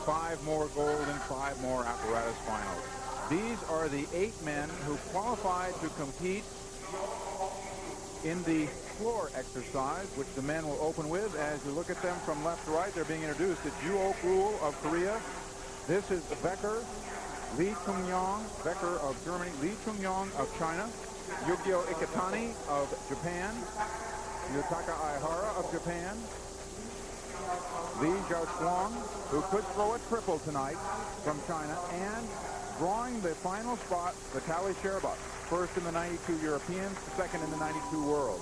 5 more gold and 5 more apparatus finals. These are the 8 men who qualified to compete in the floor exercise, which the men will open with. As you look at them from left to right, they're being introduced. It's Yoo Ok-rul of Korea. This is Becker, Lee Chung-yong, Becker of Germany, Lee Chung-yong of China, Yukio Iketani of Japan, Yutaka Aihara of Japan, Lee Xiaoshuang, who could throw a triple tonight from China, and drawing the final spot, Vitaly Sherba, first in the 92 Europeans, second in the 92 world.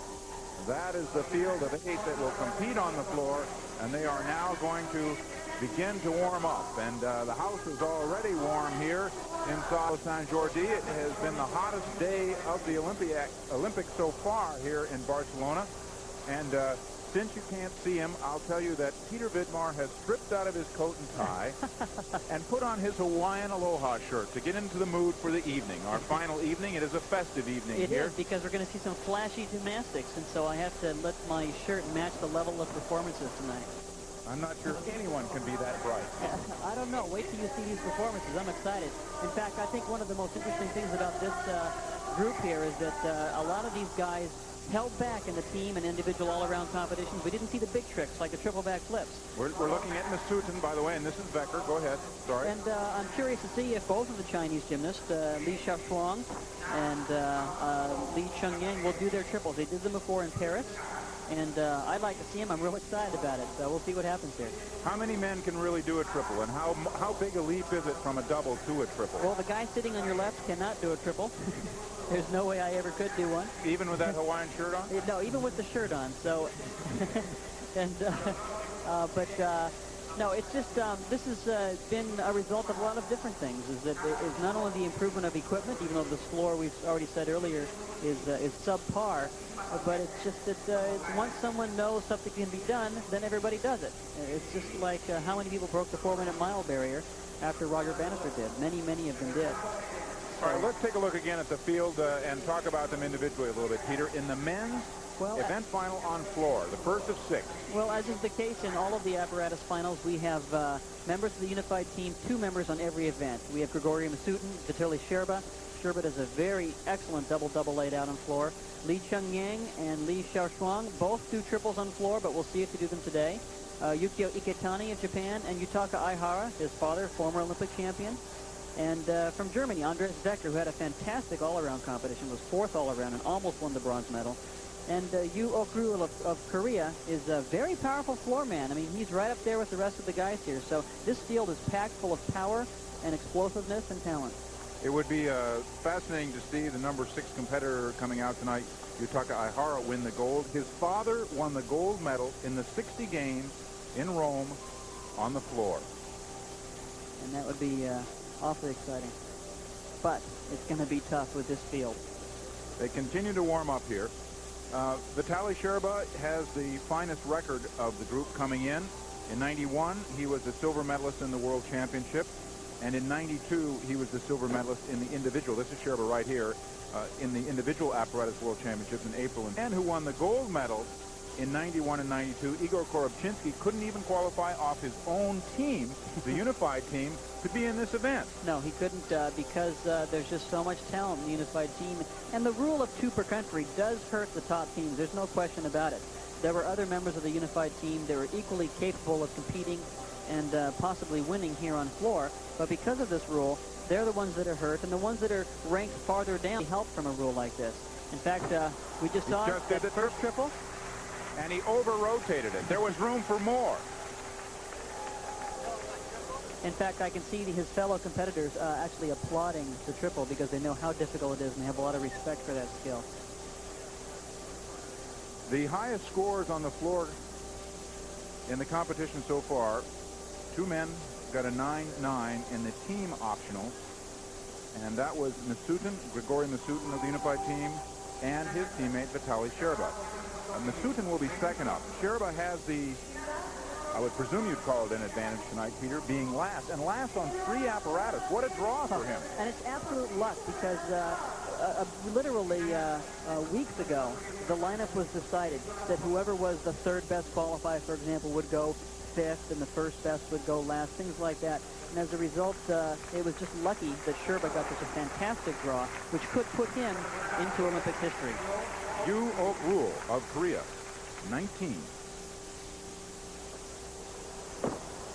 That is the field of 8 that will compete on the floor, and they are now going to begin to warm up. And the house is already warm here in Saint-Jordi. It has been the hottest day of the Olympics so far here in Barcelona. And since you can't see him, I'll tell you that Peter Vidmar has stripped out of his coat and tie and put on his Hawaiian Aloha shirt to get into the mood for the evening. Our final evening. It is a festive evening here. It is, because we're going to see some flashy gymnastics, and so I have to let my shirt match the level of performances tonight. I'm not sure anyone can be that bright. I don't know. Wait till you see these performances. I'm excited. In fact, I think one of the most interesting things about this group here is that a lot of these guys held back in the team and individual all-around competitions. We didn't see the big tricks like the triple back flips. We're looking at Miss Sutton, by the way, and this is Becker. Go ahead. Sorry. And I'm curious to see if both of the Chinese gymnasts, Lee Xiaoshuang and Lee Chung-yang, will do their triples. They did them before in Paris. And I'd like to see him. I'm real excited about it. So we'll see what happens here. How many men can really do a triple, and how big a leap is it from a double to a triple? Well, the guy sitting on your left cannot do a triple. There's no way I ever could do one. Even with that Hawaiian shirt on? No, even with the shirt on. So, and no, it's just this has been a result of a lot of different things. Is that is not only the improvement of equipment, even though this floor we've already said earlier is subpar, but it's just that once someone knows something can be done, then everybody does it. It's just like how many people broke the 4-minute mile barrier after Roger Bannister did. Many, many of them did. All right, let's take a look again at the field and talk about them individually a little bit, Peter. In the men's event final on floor, the first of 6. Well, as is the case in all of the apparatus finals, we have members of the unified team, 2 members on every event. We have Grigoriy Masutin, Vitaly Sherba. Sherba does a very excellent double-double laid out on floor. Lee Chung-yang and Lee Xiaoshuang both do triples on floor, but we'll see if they do them today. Yukio Iketani of Japan and Yutaka Aihara, his father, former Olympic champion. And from Germany, Andres Decker, who had a fantastic all-around competition, was 4th all-around and almost won the bronze medal. And Yoo Ok-rul of Korea is a very powerful floor man. I mean, he's right up there with the rest of the guys here. So this field is packed full of power and explosiveness and talent. It would be fascinating to see the number 6 competitor coming out tonight, Yutaka Aihara, win the gold. His father won the gold medal in the 60 games in Rome on the floor. And that would be awfully exciting. But it's going to be tough with this field. They continue to warm up here. Vitaly Sherba has the finest record of the group coming in. In 91, he was the silver medalist in the World Championship. And in 92, he was the silver medalist in the individual. This is Sherba right here in the individual apparatus World Championships in April. And who won the gold medal in 91 and 92. Igor Korobchinsky couldn't even qualify off his own team, the unified team, to be in this event. No, he couldn't because there's just so much talent in the unified team. And the rule of 2 per country does hurt the top teams. There's no question about it. There were other members of the unified team that were equally capable of competing and possibly winning here on floor. But because of this rule, they're the ones that are hurt, and the ones that are ranked farther down help from a rule like this. In fact, we just saw did the first triple. And he over-rotated it. There was room for more. In fact, I can see his fellow competitors actually applauding the triple because they know how difficult it is and they have a lot of respect for that skill. The highest scores on the floor in the competition so far, 2 men got a 9-9 in the team optional. And that was Masutin, Grigoriy Masutin of the unified team, and his teammate Vitaly Sherba. Masutin will be second up. Sherba has the, I would presume you'd call it an advantage tonight, Peter, being last. And last on 3 apparatus. What a draw for him. And it's absolute luck because literally weeks ago, the lineup was decided that whoever was the 3rd best qualifier, for example, would go fifth, and the first best would go last, things like that. And as a result, it was just lucky that Sherba got such a fantastic draw, which could put him into Olympic history. Yu Ok-rul of Korea, 19.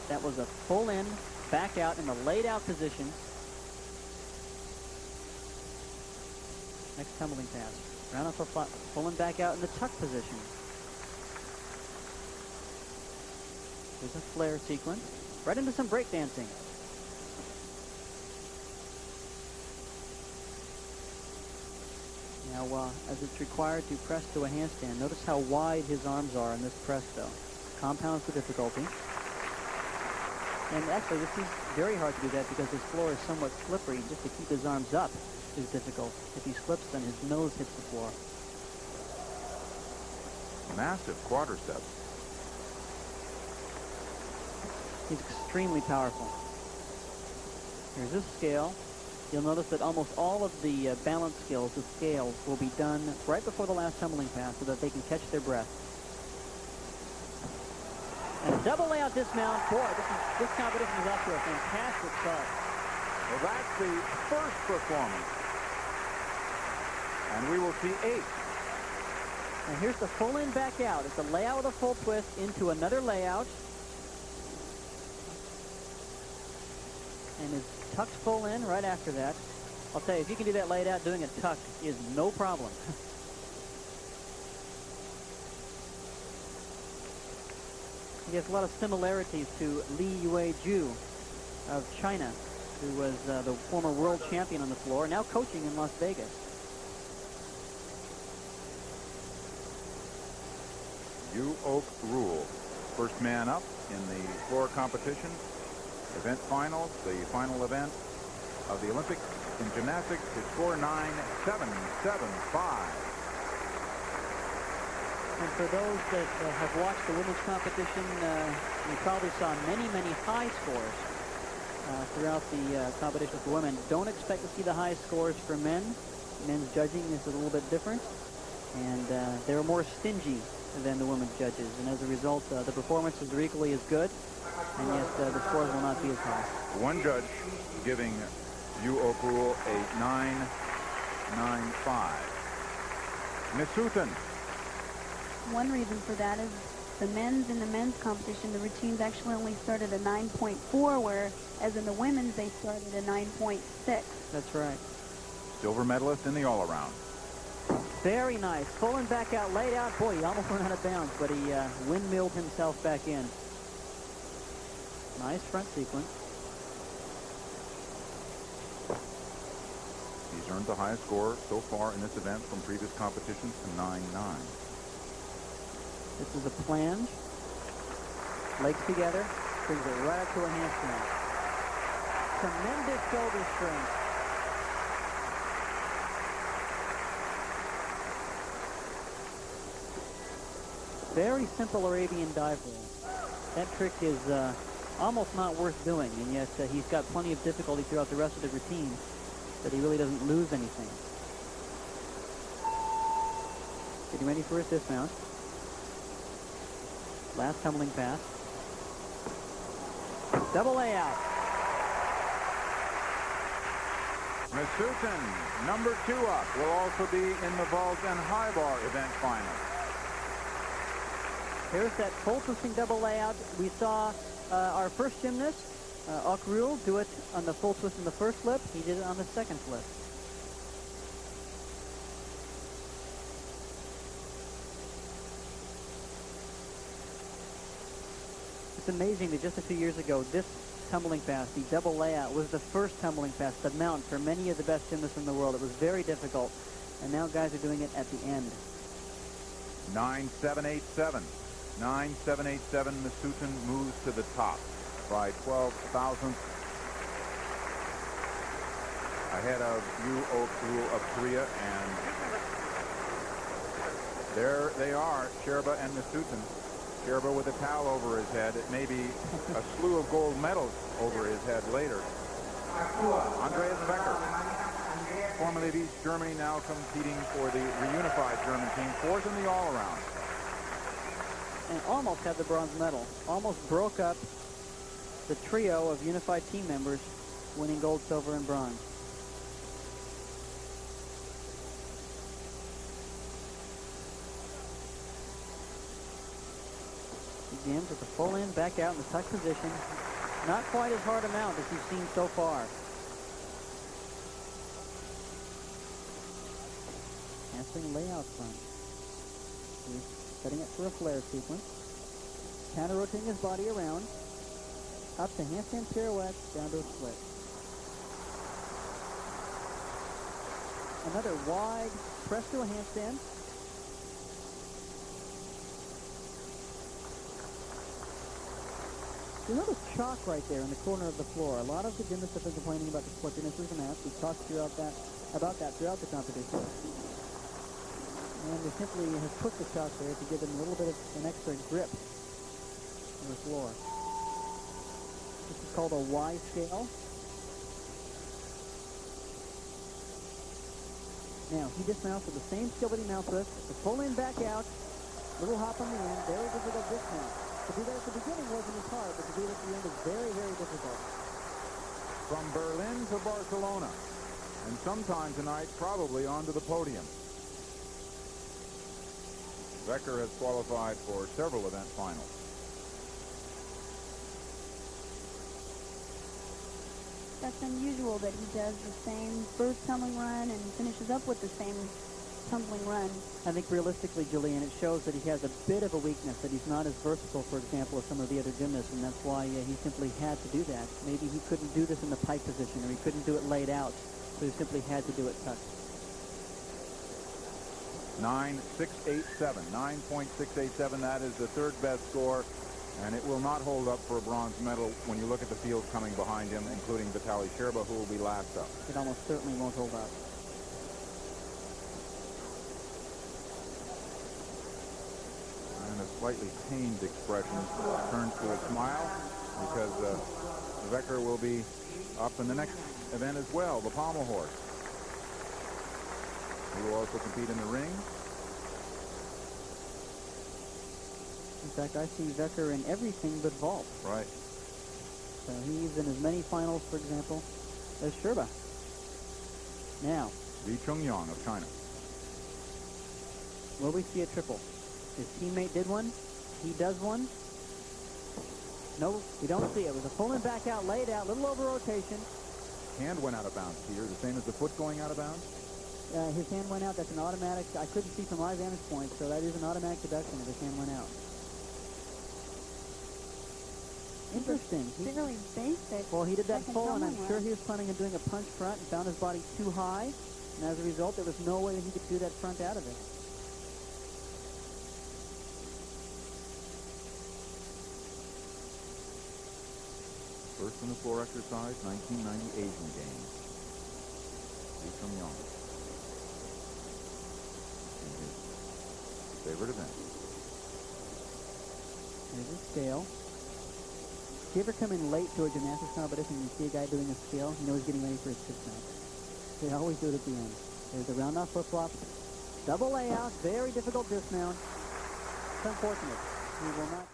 That was a full in, back out in the laid out position. Next tumbling pass. Round off a full in, back out in the tuck position. There's a flare sequence. Right into some breakdancing. Now, as it's required to press to a handstand, notice how wide his arms are in this press, though. Compounds the difficulty. And actually, this is very hard to do that because his floor is somewhat slippery. Just to keep his arms up is difficult. If he slips, then his nose hits the floor. Massive quadriceps. He's extremely powerful. Here's his scale. You'll notice that almost all of the balance skills, the scales, will be done right before the last tumbling pass so that they can catch their breath. And a double layout dismount. Boy, this competition is off to a fantastic start. Well, that's the first performance. And we will see 8. And here's the full in, back out. It's a layout with a full twist into another layout. And his tuck's full in right after that. I'll tell you, if you can do that laid out, doing a tuck is no problem. He has a lot of similarities to Li Yueju of China, who was the former world champion on the floor, now coaching in Las Vegas. Yu Ok-rul, first man up in the floor competition. Event finals, the final event of the Olympics in gymnastics. His score 9.775. And for those that have watched the women's competition, you probably saw many, many high scores throughout the competition for women. Don't expect to see the high scores for men. Men's judging is a little bit different, and they're more stingy than the women's judges. And as a result, the performances are equally as good, and yet the scores will not be as high. One judge giving Yu Ok-rul a 9.95. Miss Houghton. One reason for that is in the men's competition, the routines actually only started at 9.4, whereas in the women's, they started at 9.6. That's right. Silver medalist in the all-around. Very nice. Full and back out, laid out. Boy, he almost went out of bounds, but he windmilled himself back in. Nice front sequence. He's earned the highest score so far in this event from previous competitions to 9.9. This is a plunge. Legs together. Brings it right up to a handstand. Tremendous shoulder strength. Very simple Arabian dive roll. That trick is almost not worth doing, and yet he's got plenty of difficulty throughout the rest of the routine, but he really doesn't lose anything. Getting ready for his dismount. Last tumbling pass. Double layout. Miss Houghton, number 2 up, will also be in the vault and high bar event final. Here's that full twisting double layout. We saw our first gymnast, Ok-rul, do it on the full twist in the first flip. He did it on the second flip. It's amazing that just a few years ago, this tumbling pass, the double layout, was the first tumbling pass, the mount for many of the best gymnasts in the world. It was very difficult, and now guys are doing it at the end. 9.787. 9.787. Miss Houghton moves to the top by 12 thousandths ahead of Yu Ok-rul of Korea, and there they are, Sherba and Miss Houghton. Sherba with a towel over his head. It may be a slew of gold medals over his head later. Andreas Becker, formerly of East Germany, now competing for the reunified German team, 4th in the all-around. and almost had the bronze medal. Almost broke up the trio of unified team members winning gold, silver, and bronze. Begins with the full in, back out in the tuck position. Not quite as hard a mount as you've seen so far. Handspring layout front. He's setting it for a flare sequence. Counter-rotating his body around. Up to handstand pirouette, down to a split. Another wide press to a handstand. You notice chalk right there in the corner of the floor. A lot of the gymnasts have been complaining about the splittiness of the mats. We talked about that throughout the competition. And they simply have put the chalk there to give them a little bit of an extra grip on the floor. This is called a Y scale. Now, he dismounts with the same skill that he mounts with. The full in, back out. Little hop on the end. Very difficult dismount. To do that at the beginning wasn't as hard, but to do it at the end is very, very difficult. From Berlin to Barcelona, and sometime tonight, probably onto the podium. Becker has qualified for several event finals. That's unusual that he does the same first tumbling run and finishes up with the same tumbling run. I think realistically, Julian, it shows that he has a bit of a weakness, that he's not as versatile, for example, as some of the other gymnasts, and that's why he simply had to do that. Maybe he couldn't do this in the pike position, or he couldn't do it laid out, so he simply had to do it tucked. 9.687, 9.687. That is the third best score, and it will not hold up for a bronze medal when you look at the field coming behind him, including Vitaly Sherba, who will be last up. It almost certainly won't hold up. And a slightly pained expression turns to a smile, because Becker will be up in the next event as well, the pommel horse. He will also compete in the ring. In fact, I see Becker in everything but vault. Right. So he's in as many finals, for example, as Sherba. Now, Li Chungyang of China. will we see a triple? His teammate did one. He does one. No, we don't see it. It was a pull and back out, laid out, little over rotation. Hand went out of bounds here, the same as the foot going out of bounds. His hand went out. That's an automatic. I couldn't see from my vantage point, so that is an automatic deduction if his hand went out. Interesting. Fairly basic. Well, he did that second full, and I'm tumbling sure run. he was planning on doing a punch front and found his body too high, and as a result, there was no way that he could do that front out of it. First on the floor exercise, 1990 Asian Games. Li Chungyang. In his favorite event. There's a scale. If you ever come in late to a gymnastics competition and you see a guy doing a scale, you know he's getting ready for his dismount. They always do it at the end. There's the round off flip-flop. Double layout, very difficult dismount. It's unfortunate. He will not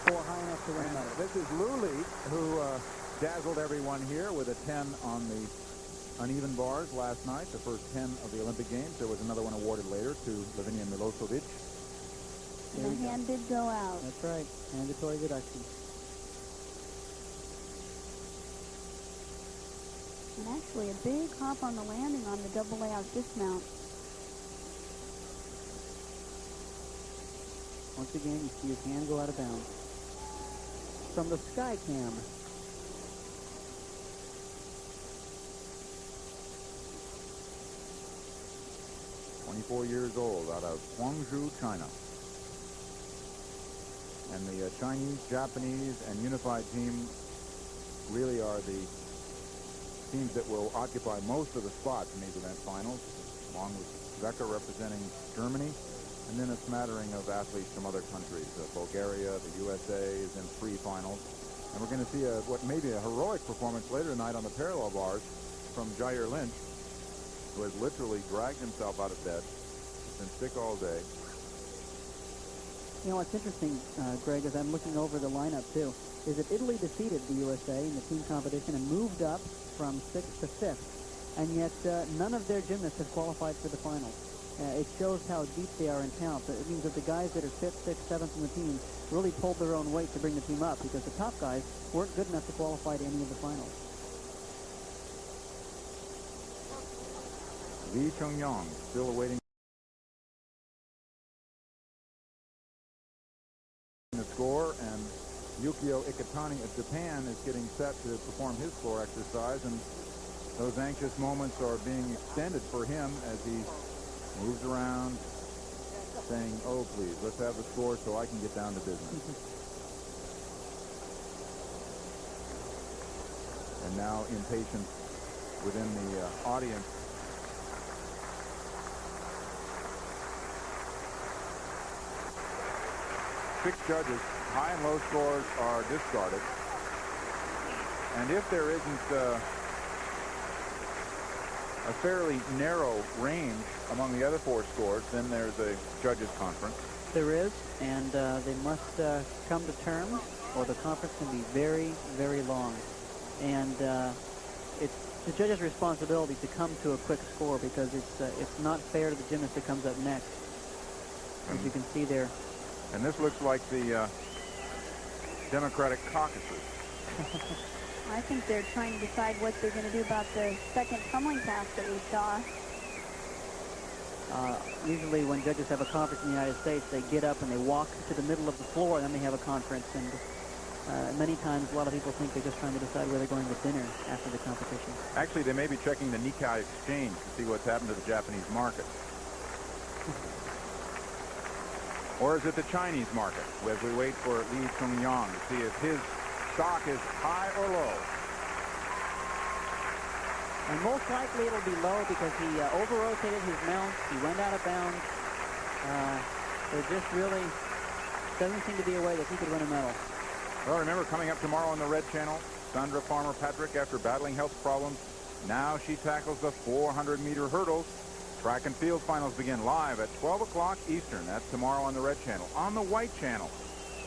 score high enough to win a medal. This is Luli, who dazzled everyone here with a 10 on the uneven bars last night, the first 10 of the Olympic Games. There was another one awarded later to Lavinia Milosevic. And the hand did go out. That's right. Mandatory deduction. And actually a big hop on the landing on the double layout dismount. Once again, you see his hand go out of bounds. From the sky cam. "24 years old, out of Guangzhou, China. And the Chinese, Japanese, and unified team really are the teams that will occupy most of the spots in these event finals, along with Becker representing Germany, and then a smattering of athletes from other countries. Bulgaria, the USA is in 3 finals. And we're going to see what may be a heroic performance later tonight on the parallel bars from Jair Lynch, who has literally dragged himself out of bed. He's been sick all day. You know, what's interesting, Greg, as I'm looking over the lineup, too, is that Italy defeated the USA in the team competition and moved up from 6th to 5th, and yet none of their gymnasts have qualified for the finals. It shows how deep they are in talent. It means that the guys that are 5th, 6th, 7th in the team really pulled their own weight to bring the team up, because the top guys weren't good enough to qualify to any of the finals. Lee Chung-yong still awaiting the score, and Yukio Iketani of Japan is getting set to perform his floor exercise, and those anxious moments are being extended for him as he moves around saying, oh please, let's have the score so I can get down to business. And now impatience within the audience. Six judges, high and low scores are discarded. And if there isn't a fairly narrow range among the other four scores, then there's a judges conference. There is, and they must come to terms, or the conference can be very, very long. And it's the judge's responsibility to come to a quick score, because it's not fair to the gymnast that comes up next, as you can see there. And this looks like the Democratic caucuses. I think they're trying to decide what they're going to do about the second tumbling pass that we saw. Usually when judges have a conference in the United States, they get up and they walk to the middle of the floor, and then they have a conference. And many times a lot of people think they're just trying to decide where they're going with dinner after the competition. Actually, they may be checking the Nikkei exchange to see what's happened to the Japanese market. Or is it the Chinese market, as we wait for Lee Chung-yong to see if his stock is high or low? And most likely it'll be low, because he over-rotated his mount. He went out of bounds. There just really doesn't seem to be a way that he could win a medal. Well, remember, coming up tomorrow on the Red Channel, Sandra Farmer-Patrick, after battling health problems, now she tackles the 400-meter hurdles. Track and field finals begin live at 12 o'clock Eastern. That's tomorrow on the Red Channel. On the White Channel,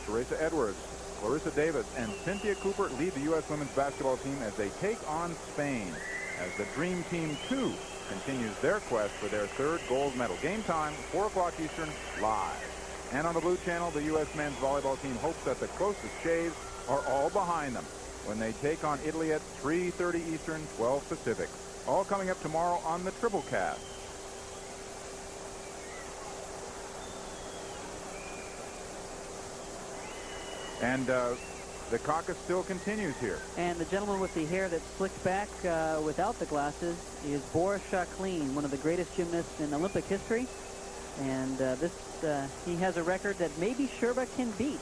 Teresa Edwards, Clarissa Davis, and Cynthia Cooper lead the U.S. women's basketball team as they take on Spain, as the Dream Team 2 continues their quest for their third gold medal. Game time, 4 o'clock Eastern, live. And on the Blue Channel, the U.S. men's volleyball team hopes that the closest shaves are all behind them when they take on Italy at 3:30 Eastern, 12 Pacific. All coming up tomorrow on the Triple Cast. And the caucus still continues here. And the gentleman with the hair that's slicked back without the glasses is Boris Shakhlin, one of the greatest gymnasts in Olympic history. And he has a record that maybe Sherba can beat.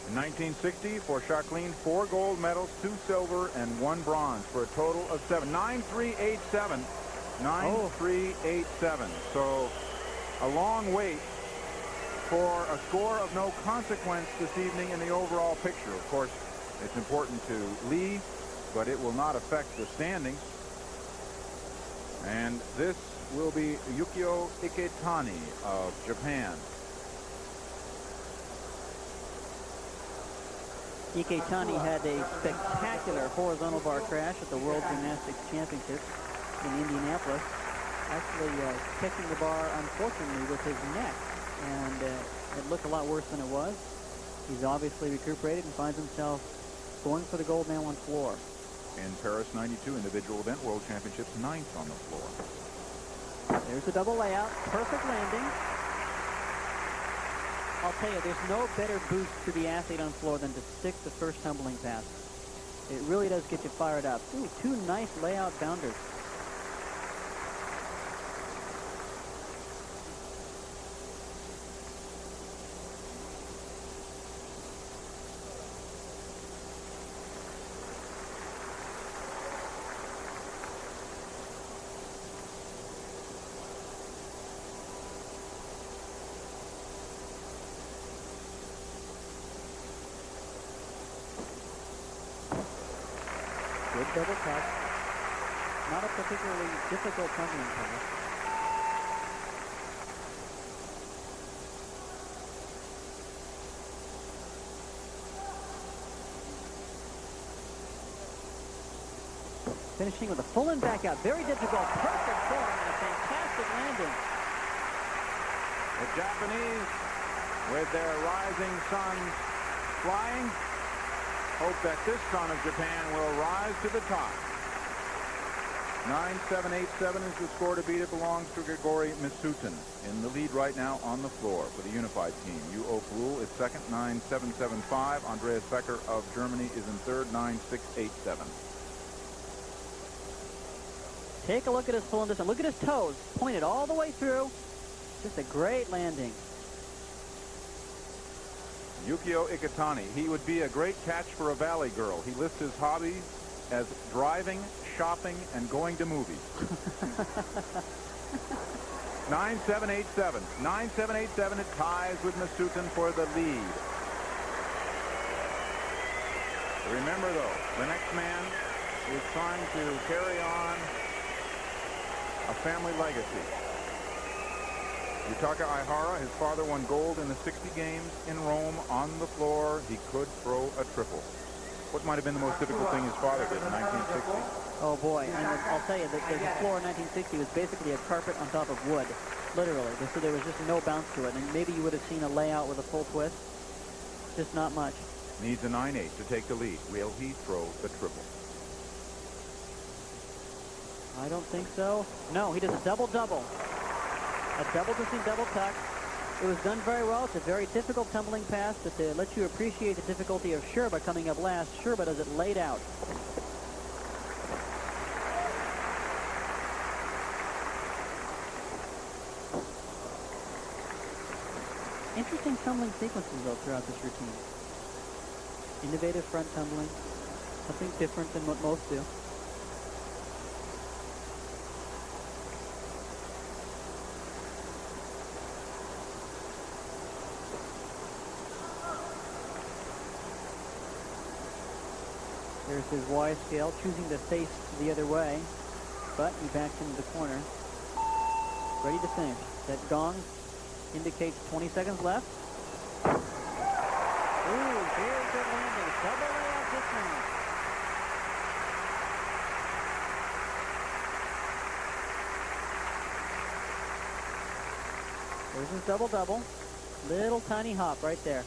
In 1960, for Shakhlin, 4 gold medals, 2 silver, and 1 bronze, for a total of 7. 9.387. 9.387. So a long wait for a score of no consequence this evening in the overall picture. Of course, it's important to Lee, but it will not affect the standings. And this will be Yukio Iketani of Japan. Iketani had a spectacular horizontal bar crash at the World Gymnastics Championships in Indianapolis, actually catching the bar, unfortunately, with his neck. And it looked a lot worse than it was. He's obviously recuperated and finds himself going for the gold medal on floor. In Paris 92 individual event World Championships, 9th on the floor. There's the double layout. Perfect landing. I'll tell you, there's no better boost to the athlete on floor than to stick the first tumbling pass. It really does get you fired up. Ooh, 2 nice layout bounders. Good double touch. Not a particularly difficult tumbling pass. Finishing with a full and back out. Very difficult. Perfect form and a fantastic landing. The Japanese, with their rising suns flying, hope that this son of Japan will rise to the top. 9-7-8-7 is the score to beat. It belongs to Grigori Misutin in the lead right now on the floor for the unified team. Yu Ok-rul is second, 9-7-7-5. Andreas Becker of Germany is in third, 9-6-8-7. Take a look at his full and distance. Look at his toes, pointed all the way through. Just a great landing. Yukio Iketani, he would be a great catch for a valley girl. He lists his hobbies as driving, shopping, and going to movies. 9-7-8-7. 9-7-8-7. It ties with Masutin for the lead. Remember, though, the next man is trying to carry on a family legacy. Yutaka Aihara, his father won gold in the 60 games in Rome on the floor. He could throw a triple. What might have been the most difficult thing his father did in 1960? Oh, boy. And I'll tell you, the floor in 1960 was basically a carpet on top of wood, literally. So there was just no bounce to it. And maybe you would have seen a layout with a full twist. Just not much. Needs a 9-8 to take the lead. Will he throw the triple? I don't think so. No, he does a double-double. A double-twisting double tuck. It was done very well. It's a very difficult tumbling pass, but to let you appreciate the difficulty of Sherba coming up last, Sherba does it laid out. Interesting tumbling sequences, though, throughout this routine. Innovative front tumbling. Something different than what most do. There's his Y scale, choosing to face the other way, but he backs into the corner. Ready to finish. That gong indicates 20 seconds left. Ooh, very good landing. Double layout this time. There's his double-double. Little tiny hop right there.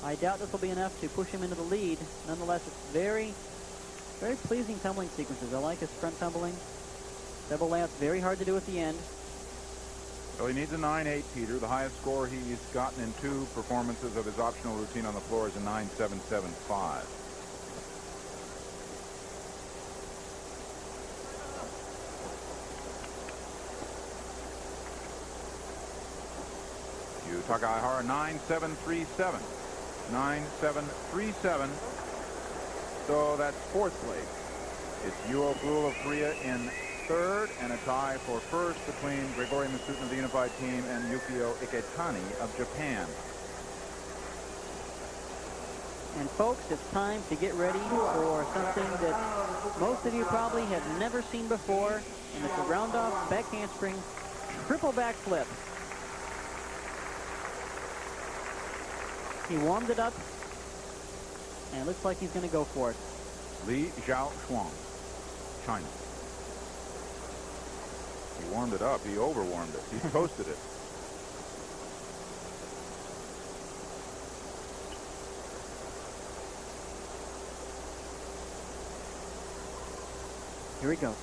I doubt this will be enough to push him into the lead. Nonetheless, it's very, very pleasing tumbling sequences. I like his front tumbling. Double layouts, very hard to do at the end. Well, he needs a 9-8, Peter. The highest score he's gotten in 2 performances of his optional routine on the floor is a 9-7-7-5. Yutaka Aihara, 9-7-3-7. 9-7-3-7. So that's 4th place. It's Yu Ok-rul of Korea in 3rd, and a tie for 1st between Grigori Misutin of the unified team and Yukio Iketani of Japan. And folks, it's time to get ready for something that most of you probably have never seen before, and it's a round-off back handspring triple backflip. He warmed it up, and it looks like he's going to go for it. Li Zhaoshuang, China. He warmed it up. He overwarmed it. He toasted it. Here he goes.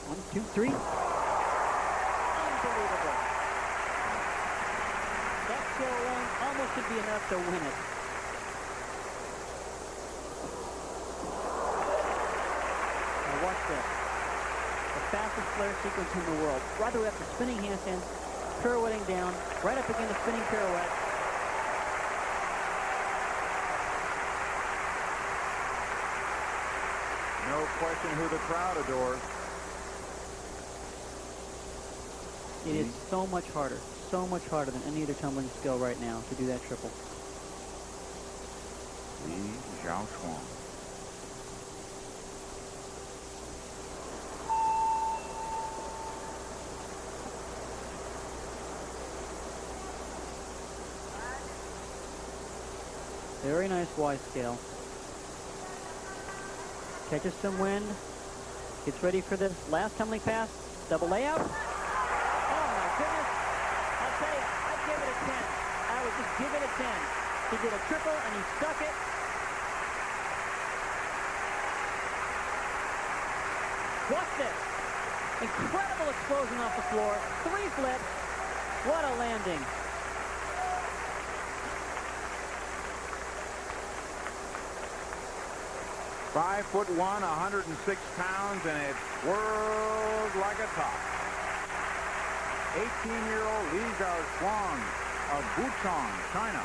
1, 2, 3. Unbelievable. That skill alone almost should be enough to win it. Now watch this. The fastest flare sequence in the world. Right away up to spinning handstand, pirouetting down, right up again to spinning pirouette. No question who the crowd adores. It is so much harder than any other tumbling skill right now to do that triple. Li Zhaoshuang. Very nice Y scale. Catches some wind. Gets ready for the last tumbling pass. Double layout. Oh, my goodness. I'll tell you, I'd give it a 10. I would just give it a 10. He did a triple, and he stuck it. What's this? Incredible explosion off the floor. 3 flips. What a landing. "5'1", 106 pounds, and it whirls like a top. 18-year-old Li Zhaochuang of Buchong, China.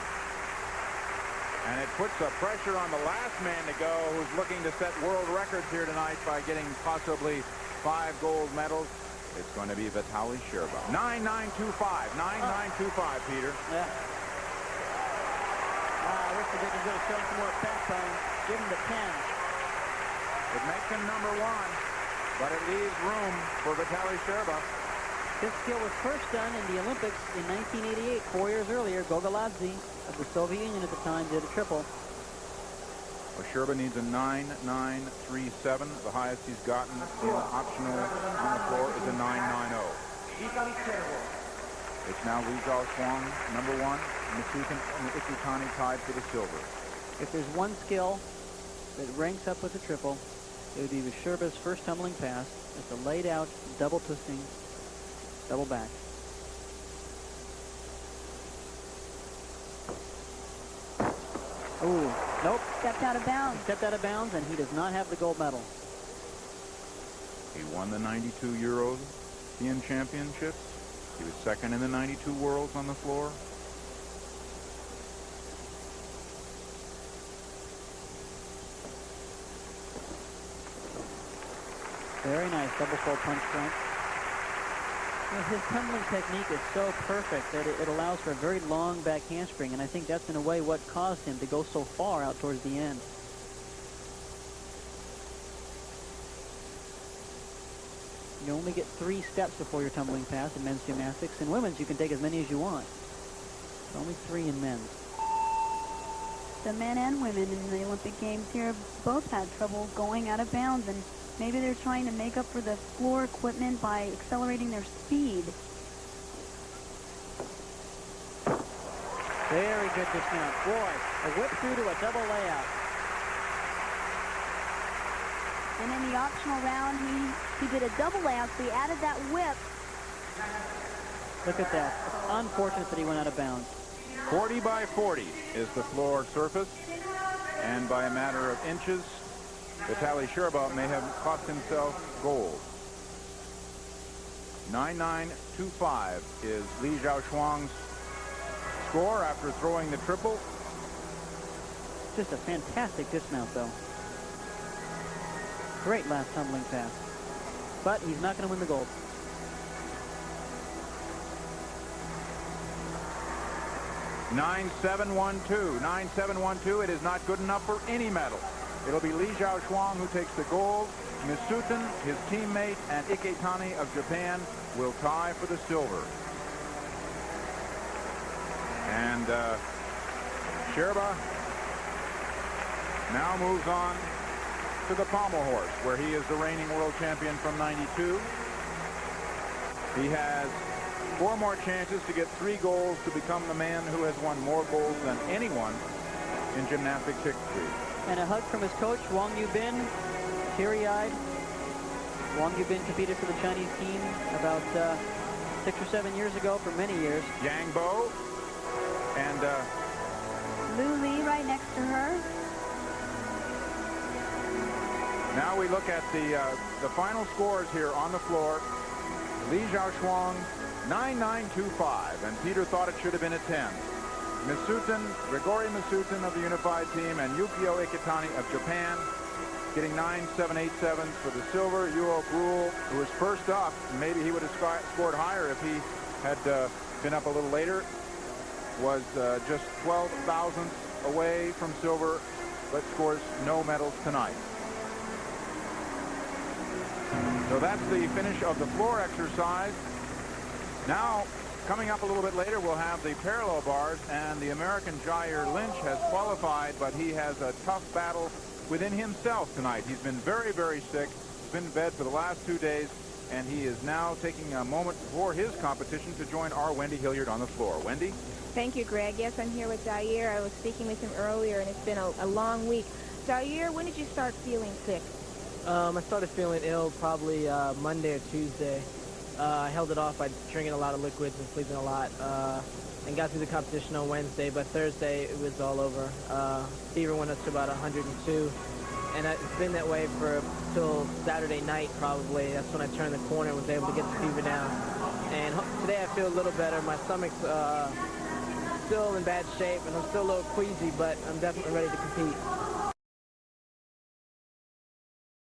And it puts a pressure on the last man to go, who's looking to set world records here tonight by getting possibly 5 gold medals. It's going to be Vitaly Sherba. 9.925. 9.925, Peter. Yeah. I wish the Dickens would have shown some more backbone. Give him the 10. It makes him number 1, but it leaves room for Vitaly Sherba. This skill was first done in the Olympics in 1988, 4 years earlier. Gogoladze of the Soviet Union at the time did a triple. Well, Sherba needs a 9.937. The highest he's gotten in optional on the floor is a 9.90. It's now Li Zhaochuang, number 1. Masukin and Ikutani tied for the silver. If there's one skill that ranks up with the triple, it would be Sherba's first tumbling pass. It's a laid out, double twisting, double back. Ooh, nope. Stepped out of bounds. He stepped out of bounds, and he does not have the gold medal. He won the 92 European Championships. He was second in the 92 Worlds on the floor. Very nice double full punch front. His tumbling technique is so perfect that it allows for a very long back handspring, and I think that's in a way what caused him to go so far out towards the end. You only get 3 steps before your tumbling pass in men's gymnastics. In women's, you can take as many as you want. But only 3 in men's. The men and women in the Olympic Games here both had trouble going out of bounds, and maybe they're trying to make up for the floor equipment by accelerating their speed. Very good dismount. Boy, a whip through to a double layout. And in the optional round, he did a double layout, so he added that whip. Look at that. It's unfortunate that he went out of bounds. 40 by 40 is the floor surface, and by a matter of inches, Vitaly Sherba may have cost himself gold. 9.925 is Li Zhaochuang's score after throwing the triple. Just a fantastic dismount, though. Great last tumbling pass. But he's not going to win the gold. .9712. 9.712. It is not good enough for any medal. It'll be Li Zhaochuang who takes the gold. Masutin, his teammate, and Iketani of Japan will tie for the silver. And Sherba now moves on to the pommel horse, where he is the reigning world champion from '92. He has 4 more chances to get 3 golds to become the man who has won more golds than anyone in gymnastics history. And a hug from his coach, Wang Yubin, teary-eyed. Wang Yubin competed for the Chinese team about 6 or 7 years ago for many years. Yang Bo and Lu Li right next to her. now we look at the final scores here on the floor. Li Zhaochuang 9.925, and Peter thought it should have been a 10. Masutin, Grigori Masutin of the unified team, and Yukio Iketani of Japan getting 9.787 for the silver. Yuo Brule, who was first up, maybe he would have scored higher if he had been up a little later, was just 12 thousandths away from silver, but scores no medals tonight. So that's the finish of the floor exercise. Now Coming up a little bit later, we'll have the parallel bars, and the American Jair Lynch has qualified, but he has a tough battle within himself tonight. He's been very, very sick. He's been in bed for the last 2 days, and he is now taking a moment before his competition to join our Wendy Hilliard on the floor. Wendy? Thank you, Greg. Yes, I'm here with Jair. I was speaking with him earlier, and it's been a long week. Jair, when did you start feeling sick? I started feeling ill probably Monday or Tuesday. I held it off by drinking a lot of liquids and sleeping a lot, and got through the competition on Wednesday. But Thursday, it was all over. Fever went up to about 102, and it's been that way till Saturday night probably. That's when I turned the corner and was able to get the fever down. And today I feel a little better. My stomach's still in bad shape, and I'm still a little queasy, but I'm definitely ready to compete.